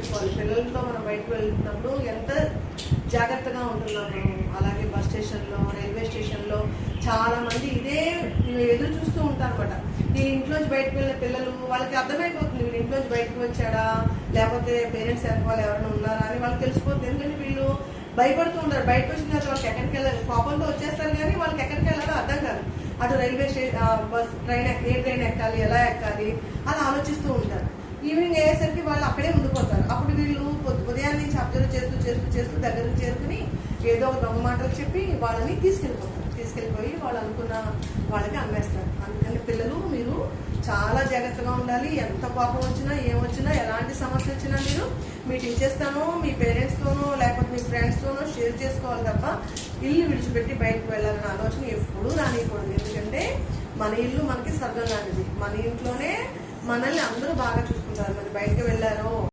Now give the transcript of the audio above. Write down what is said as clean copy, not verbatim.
పెట్టుకోవాలి. పిల్లలతో మనం బయటకు వెళ్తున్నప్పుడు ఎంత జాగ్రత్తగా ఉంటున్నాము. అలాగే బస్ స్టేషన్లో, రైల్వే స్టేషన్లో చాలా మంది ఇదే ఎదురు చూస్తూ ఉంటారు అనమాట. ఈ ఇంట్లోంచి బయటకు వెళ్ళిన పిల్లలు వాళ్ళకి అర్థమైపోతుంది, వీళ్ళు ఇంట్లోంచి బయటకు వచ్చాడా లేకపోతే పేరెంట్స్ వాళ్ళు ఎవరైనా ఉన్నారా అని వాళ్ళకి తెలిసిపోతుంది. ఎందుకంటే వీళ్ళు భయపడుతూ ఉంటారు. బయటకు వచ్చిన తర్వాత వాళ్ళకి ఎక్కడికి వెళ్ళాలి, కోపంతో వచ్చేస్తారు కానీ వాళ్ళకి ఎక్కడికి వెళ్ళాలో అర్థం కాదు. అటు రైల్వే స్టేషన్, బస్, ఏ ట్రైన్ ఎక్కాలి, ఎలా ఎక్కాలి అలా ఆలోచిస్తూ ఉంటారు. ఈవినింగ్ అయ్యేసరికి వాళ్ళు అక్కడే ఉండిపోతారు. అప్పుడు వీళ్ళు ఉదయం నుంచి అబ్జర్వ్ చేస్తూ చేస్తూ చేస్తూ దగ్గరకు చేరుకుని ఏదో ఒక దొంగ మాటలు చెప్పి వాళ్ళని తీసుకెళ్ళిపోయి వాళ్ళు అనుకున్న వాళ్ళకి అమ్మేస్తారు. అందుకని పిల్లలు మీరు చాలా జాగ్రత్తగా ఉండాలి. ఎంత కోపం వచ్చినా ఏమొచ్చినా ఎలాంటి సమస్య వచ్చినా మీరు మీ టీచర్స్తోనో మీ పేరెంట్స్తోనో లేకపోతే మీ ఫ్రెండ్స్తోనో షేర్ చేసుకోవాలి తప్ప ఇల్లు విడిచిపెట్టి బయటకు వెళ్ళాలన్న ఆలోచన ఎప్పుడూ రానియకూడదు. ఎందుకంటే మన ఇల్లు మనకి స్వర్గం లాంటిది. మన ఇంట్లోనే మనల్ని అందరూ బాగా చూసుకుంటారు. మరి బయటకు వెళ్ళారో